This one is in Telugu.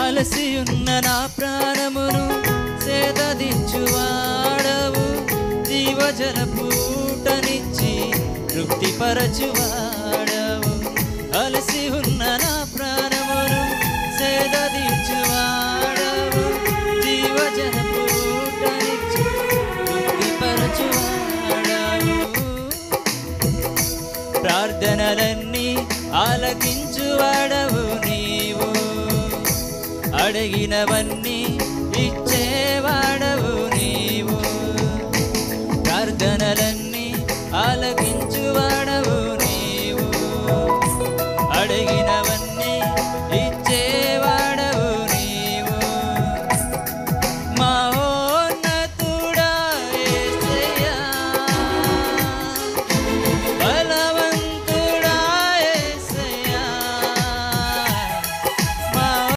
అలసియున్న నా ప్రాణమును సేదదించువాడవు, జీవజలపు ఊటనిచ్చి తృప్తిపరచువాడవు. అలసి ఉన్న నా ప్రాణమును సేదదించువాడవు, జీవజలపు ఊటనిచ్చి తృప్తిపరచువాడవు. ప్రార్థనలన్నీ ఆలకించువాడవు నీవు, అడిగినవన్నీ